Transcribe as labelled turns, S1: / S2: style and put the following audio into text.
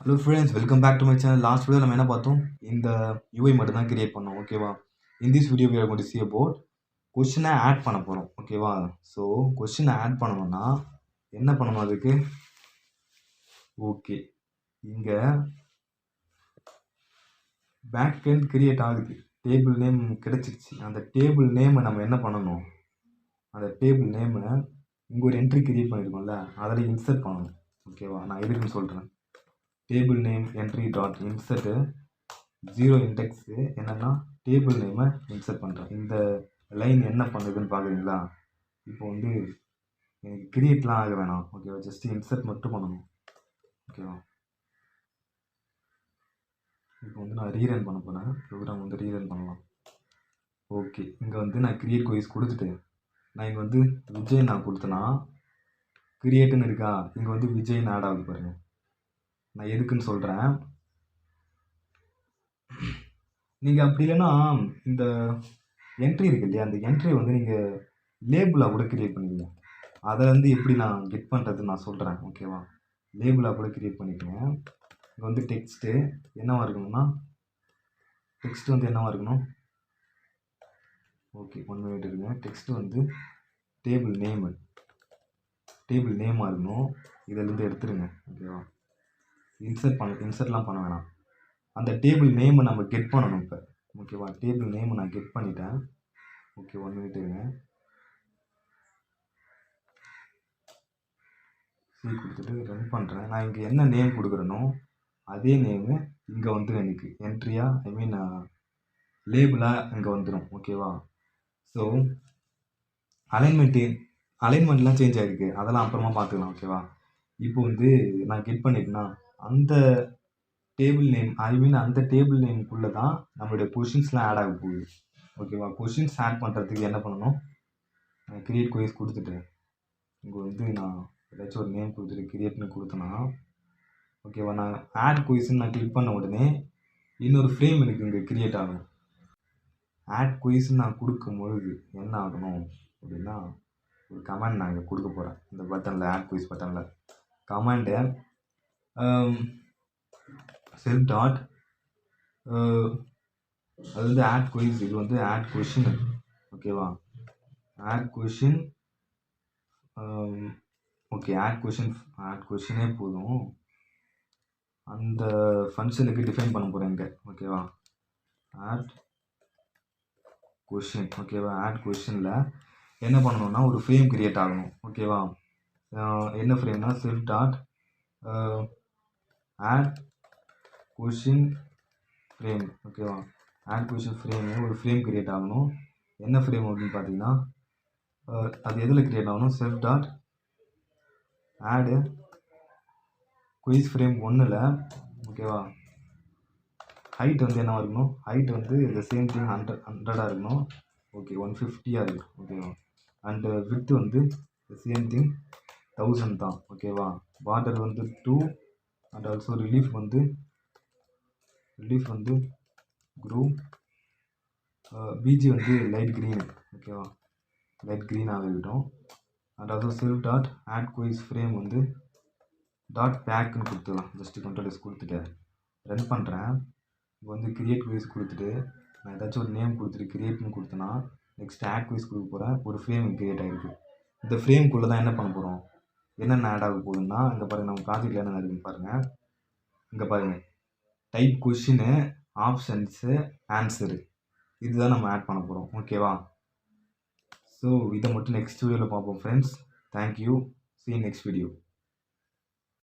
S1: Hello friends, welcome back to my channel. Last video நம்ம என்ன பார்த்தோம்? இந்த UI மட்டும் தான் கிரியேட் பண்ணோம். ஓகேவா? In this video we are going to see about question add பண்ண போறோம். ஓகேவா? ஸோ question ஆட் பண்ணணும்னா என்ன பண்ணணும் அதுக்கு? ஓகே, இங்க பேக் எண்ட் கிரியேட் ஆகுது, டேபிள் நேம் கிடைச்சிருச்சு. அந்த டேபிள் நேமை நம்ம என்ன பண்ணணும்? அந்த டேபிள் நேமை இங்கே ஒரு என்ட்ரி கிரியேட் பண்ணியிருக்கோம்ல, அதில் இன்சர்ட் பண்ணணும். ஓகேவா? நான் எதுக்குன்னு சொல்கிறேன். Table name entry dot insert 0 index என்னென்னா டேபிள் நேமை இன்சர்ட் பண்ணுறேன். இந்த லைன் என்ன பண்ணுதுன்னு பார்க்குறீங்களா? இப்போ வந்து எனக்கு கிரியேட்லாம் ஆக வேணாம். ஓகேவா? ஜஸ்ட் இன்சர்ட் மட்டும் பண்ணணும். ஓகேவா? இப்போ வந்து நான் ரீரன் பண்ண போகிறேன். ப்ரோக்ராம் வந்து ரீரன் பண்ணலாம். ஓகே, இங்கே வந்து நான் கிரியேட் கோயிஸ் கொடுத்துட்டு நான் இங்கே வந்து விஜய் நான் கொடுத்தேன்னா கிரியேட்டுன்னு இருக்கா, இங்கே வந்து விஜய்னு ஆட் ஆகுது பாருங்கள். நான் எதுக்குன்னு சொல்கிறேன். நீங்கள் அப்படி இல்லைன்னா இந்த என்ட்ரி இருக்கு இல்லையா, அந்த என்ட்ரி வந்து நீங்கள் லேபிளாக கூட கிரியேட் பண்ணுவீங்க. அதை வந்து எப்படி நான் கெட் பண்ணுறதுன்னு நான் சொல்கிறேன். ஓகேவா? லேபிளாக கூட கிரியேட் பண்ணிக்கோங்க. இங்கே வந்து டெக்ஸ்ட்டு என்னவாக இருக்கணும்னா, டெக்ஸ்ட்டு வந்து என்னவாக இருக்கணும்? ஓகே, 1 மினிட் இருக்குங்க. டெக்ஸ்ட்டு வந்து டேபிள் நேமாக இருக்கணும். இதிலேருந்து எடுத்துருங்க. ஓகேவா? இன்சர்ட்லாம் பண்ண வேணாம். அந்த டேபிள் நேமை நம்ம கெட் பண்ணணும் இப்போ. ஓகேவா? டேபிள் நேமை நான் கெட் பண்ணிட்டேன். ஓகே, 1 மினிட் இருங்க. சி கொடுத்துட்டு ரன் பண்ணுறேன். நான் இங்கே என்ன நேம் கொடுக்குறேனோ அதே நேமு இங்கே வந்துடும். எனக்கு என்ட்ரியாக லேபிளாக இங்கே வந்துடும். ஓகேவா? ஸோ அலைன்மெண்ட்லாம் சேஞ்ச் ஆகிருக்கு, அதெல்லாம் அப்புறமா பார்த்துக்கலாம். ஓகேவா? இப்போ வந்து நான் கெட் பண்ணிட்டேன்னா அந்த டேபிள் நேம் அந்த டேபிள் நேமுக்குள்ளே தான் நம்மளுடைய கொஷின்ஸ்லாம் ஆட் ஆக போகுது. ஓகேவா? கொஷின்ஸ் ஆட் பண்ணுறதுக்கு என்ன பண்ணணும்? கிரியேட் கொயிஸ் கொடுத்துட்டு இங்கே வந்து நான் ஏதாச்சும் ஒரு நேம் கொடுத்துட்டு கிரியேட்னு கொடுத்தேன்னா, ஓகேவா, நான் ஆட் கொயிஸ்ன்னு நான் கிளிக் பண்ண உடனே இன்னொரு ஃப்ரேம் எனக்கு இங்கே கிரியேட் ஆகும். ஆட் கொயிஸ்ன்னு நான் கொடுக்கும்பொழுது என்ன ஆகணும் அப்படின்னா, ஒரு கமாண்ட் நான் இங்கே கொடுக்க போகிறேன். இந்த பட்டனில், ஆட் கொயிஸ் பட்டனில் கமாண்டு செல்ஃப் டாட், அது வந்து ஆட் கொயிஸ், இது வந்து ஆட் கொஷின். ஓகேவா? Add question. ஓகே, ஆட் கொஷினே போதும். அந்த ஃபங்க்ஷனுக்கு டிஃபைன் பண்ண போகிறேன் இங்கே. ஓகேவா? Add question. ஓகேவா? ஆட் கொஷினில் என்ன பண்ணணும்னா ஒரு ஃப்ரேம் கிரியேட் ஆகணும். ஓகேவா? என்ன ஃப்ரேம்னா self dot add question frame. ஓகேவா? ஆட் கொஷின் ஃப்ரேமு ஒரு ஃப்ரேம் கிரியேட் ஆகணும். என்ன ஃப்ரேம் அப்படின்னு பார்த்தீங்கன்னா, அது எதில் கிரியேட் ஆகணும்? Self dot add quiz frame 1ல். ஓகேவா? ஹைட் வந்து என்னவாக இருக்கணும்? ஹைட் வந்து இந்த சேம் திங் 100 இருக்கணும். ஓகே, 150 இருக்கும். ஓகேவா? அண்டு வித் வந்து சேம் திங் 1000 தான். ஓகேவா? பார்டர் வந்து 2 அண்ட் ஆல்சோ ரிலீஃப் வந்து க்ரூ. பிஜி வந்து லைட் க்ரீன். ஓகேவா? லைட் க்ரீனாக இருக்கட்டும். And also self dot add quiz frame வந்து டாட் பேக்குன்னு கொடுத்துக்கலாம். ஜஸ்ட்டு கண்ட்ரோல் கொடுத்துட்டு ரன் பண்ணுறேன். இப்போ வந்து கிரியேட் குயிஸ் கொடுத்துட்டு நான் ஏதாச்சும் ஒரு நேம் கொடுத்துட்டு கிரியேட்னு கொடுத்தேன்னா நெக்ஸ்ட் ஆட் குயிஸ் கொடுக்க போகிறேன். ஒரு ஃப்ரேம் கிரியேட் ஆகிருக்கு. இந்த ஃப்ரேம்குள்ளே தான் என்ன பண்ண போகிறோம்? என்னென்ன ஆட் ஆக போகுதுன்னா, இங்கே பாருங்கள், நம்ம ப்ராஜெக்டில் என்னென்ன இருக்குன்னு பாருங்கள். இங்கே பாருங்கள், டைப் கொஷினு, ஆப்ஷன்ஸு, ஆன்சரு, இதுதான் நம்ம ஆட் பண்ண போகிறோம். ஓகேவா? ஸோ இதை மட்டும் நெக்ஸ்ட் வீடியோவில் பார்ப்போம் friends. Thank you. See you next video.